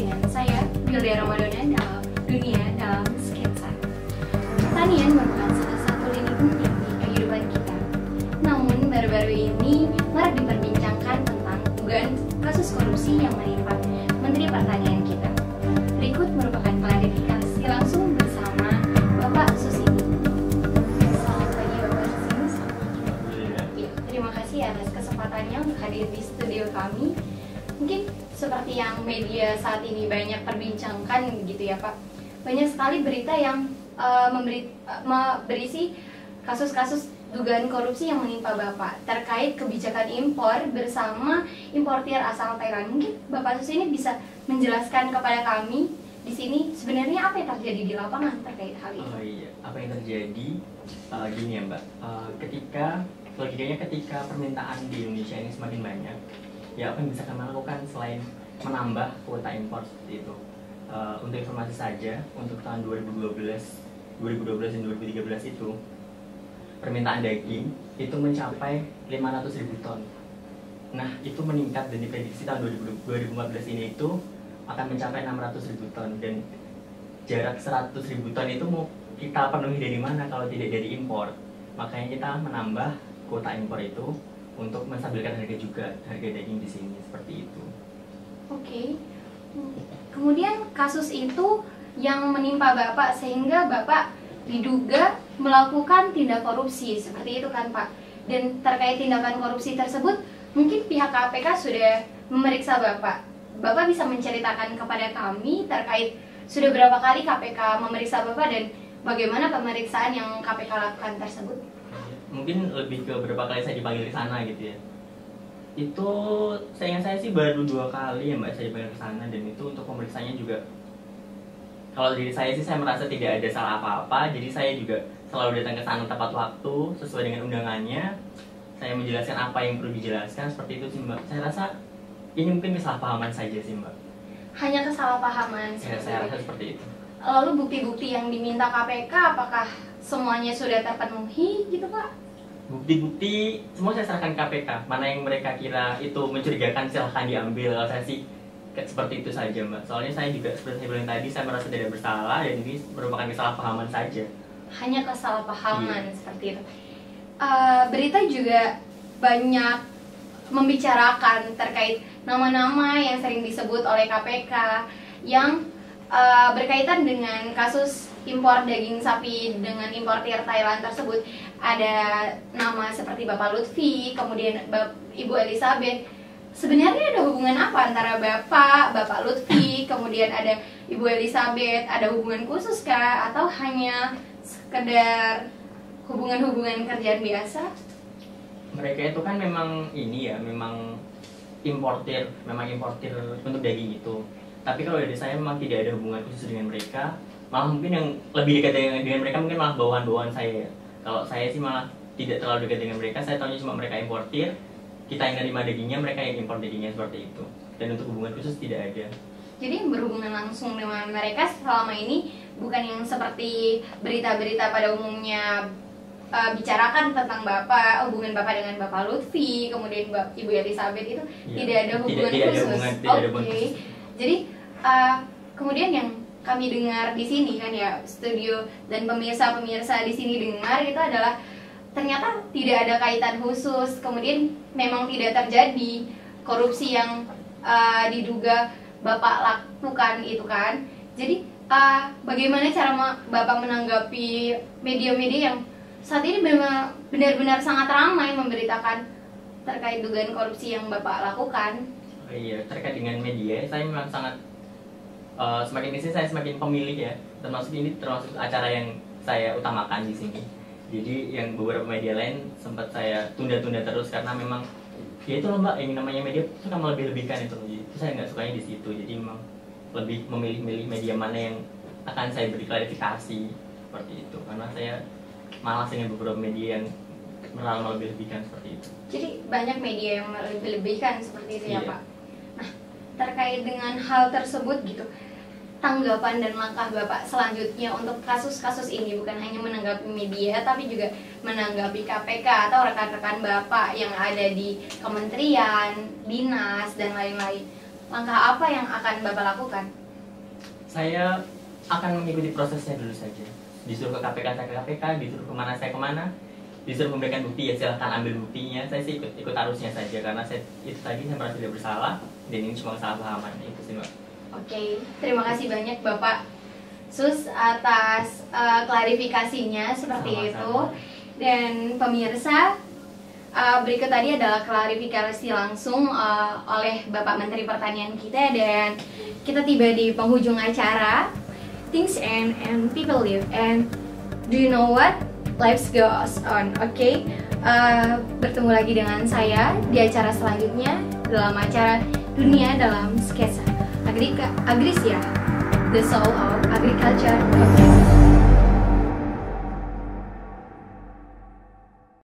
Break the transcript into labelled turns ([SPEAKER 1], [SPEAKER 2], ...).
[SPEAKER 1] dengan saya, Wilda Ramadana, dalam Dunia Dalam Sketsa. Pertanian merupakan salah satu lini penting di kehidupan kita. Namun, baru-baru ini marak diperbincangkan tentang dugaan kasus korupsi yang menimpa Menteri Pertanian kita. Berikut merupakan klarifikasi langsung bersama Bapak Susini. Selamat pagi Bapak Susini. Ya, terima kasih atas kesempatannya untuk hadir di studio kami. Mungkin seperti yang media saat ini banyak perbincangkan gitu ya Pak. Banyak sekali berita yang berisi kasus-kasus dugaan korupsi yang menimpa Bapak terkait kebijakan impor bersama importir asal Thailand. Mungkin Bapak Susini bisa menjelaskan kepada kami di sini sebenarnya apa yang terjadi di lapangan terkait hal itu?
[SPEAKER 2] Oh iya, apa yang terjadi gini ya Mbak, logikanya ketika permintaan di Indonesia ini semakin banyak, ya apa yang bisa kami lakukan selain menambah kuota impor seperti itu. Untuk informasi saja, untuk tahun 2012 dan 2013 itu permintaan daging itu mencapai 500.000 ton. Nah, itu meningkat dan diprediksi tahun 2014 ini itu akan mencapai 600.000 ton, dan jarak 100.000 ton itu mau kita penuhi dari mana kalau tidak dari impor. Makanya kita menambah kuota impor itu untuk menstabilkan harga juga, harga daging di sini seperti itu.
[SPEAKER 1] Oke. Kemudian kasus itu yang menimpa Bapak sehingga Bapak diduga melakukan tindak korupsi seperti itu kan Pak. Dan terkait tindakan korupsi tersebut mungkin pihak KPK sudah memeriksa Bapak. Bapak bisa menceritakan kepada kami terkait sudah berapa kali KPK memeriksa Bapak dan bagaimana pemeriksaan yang KPK lakukan tersebut?
[SPEAKER 2] Mungkin lebih ke berapa kali saya dipanggil ke sana gitu ya. Itu seingat saya sih baru 2 kali ya Mbak saya dipanggil ke sana, dan itu untuk pemeriksaannya juga kalau diri saya sih saya merasa tidak ada salah apa-apa, jadi saya juga selalu datang ke sana tepat waktu sesuai dengan undangannya. Saya menjelaskan apa yang perlu dijelaskan seperti itu sih Mbak. Saya rasa ini mungkin kesalahpahaman saja sih Mbak.
[SPEAKER 1] Hanya kesalahpahaman
[SPEAKER 2] Ya, saya rasa seperti itu.
[SPEAKER 1] Lalu bukti-bukti yang diminta KPK apakah semuanya sudah terpenuhi gitu Pak?
[SPEAKER 2] Bukti-bukti semua saya serahkan KPK. Mana yang mereka kira itu mencurigakan silahkan diambil. Kalau saya sih seperti itu saja Mbak. Soalnya saya juga seperti saya bilang tadi, saya merasa tidak bersalah dan ini merupakan kesalahpahaman saja.
[SPEAKER 1] Hanya kesalahpahaman seperti itu. Berita juga banyak membicarakan terkait nama-nama yang sering disebut oleh KPK yang berkaitan dengan kasus impor daging sapi dengan importir Thailand tersebut. Ada nama seperti Bapak Lutfi, kemudian Ibu Elizabeth. Sebenarnya ada hubungan apa antara Bapak Lutfi, kemudian ada Ibu Elizabeth? Ada hubungan khusus kah? Atau hanya sekedar hubungan-hubungan kerjaan biasa?
[SPEAKER 2] Mereka itu kan memang ini ya, memang importir untuk daging itu. Tapi kalau dari saya memang tidak ada hubungan khusus dengan mereka. Malah mungkin yang lebih dekat dengan mereka mungkin malah bawahan-bawahan saya. Kalau saya sih malah tidak terlalu dekat dengan mereka. Saya tahunya cuma mereka importir, kita yang nerima dagingnya, mereka yang impor dagingnya seperti itu. Dan untuk hubungan khusus tidak ada.
[SPEAKER 1] Jadi yang berhubungan langsung dengan mereka selama ini bukan yang seperti berita-berita pada umumnya bicarakan tentang hubungan Bapak dengan Bapak Lutfi, kemudian Ibu Elizabeth itu ya, tidak ada hubungan khusus. Oke. Jadi kemudian yang kami dengar di sini kan ya, studio dan pemirsa di sini dengar itu adalah ternyata tidak ada kaitan khusus. Kemudian memang tidak terjadi korupsi yang diduga Bapak lakukan itu kan. Jadi bagaimana cara Bapak menanggapi media-media yang saat ini benar-benar sangat ramai memberitakan terkait dugaan korupsi yang Bapak lakukan?
[SPEAKER 2] Oh iya, terkait dengan media, saya memang sangat semakin di sini saya semakin pemilih ya. Termasuk acara yang saya utamakan di sini. Jadi yang beberapa media lain sempat saya tunda-tunda terus karena memang ya itu loh Mbak, yang namanya media suka melebih-lebihkan itu. Itu saya nggak sukanya di situ. Jadi memang lebih memilih-milih media mana yang akan saya beri klarifikasi seperti itu. Karena saya malas dengan beberapa media yang melebih-lebihkan seperti itu.
[SPEAKER 1] Jadi banyak media yang melebih-lebihkan seperti itu ya
[SPEAKER 2] Iya.
[SPEAKER 1] Pak. Nah, terkait dengan hal tersebut gitu, tanggapan dan langkah Bapak selanjutnya untuk kasus-kasus ini bukan hanya menanggapi media tapi juga menanggapi KPK atau rekan-rekan Bapak yang ada di kementerian, dinas dan lain-lain. langkah apa yang akan Bapak lakukan?
[SPEAKER 2] Saya akan mengikuti prosesnya dulu saja. Disuruh ke KPK saya ke KPK, disuruh kemana saya kemana, disuruh memberikan bukti ya silahkan ambil buktinya. Saya sih ikut arusnya saja karena saya itu tadi saya merasa tidak bersalah dan ini cuma kesalahpahaman itu sih Mbak.
[SPEAKER 1] Oke, terima kasih banyak Bapak Sus atas klarifikasinya seperti itu. Dan pemirsa, berikut tadi adalah klarifikasi langsung oleh Bapak Menteri Pertanian kita, dan kita tiba di penghujung acara. Things end and people live, and do you know what? Life goes on, okay? Bertemu lagi dengan saya di acara selanjutnya dalam acara Dunia dalam Sketsa Agrisia, the soul of agriculture. Okay.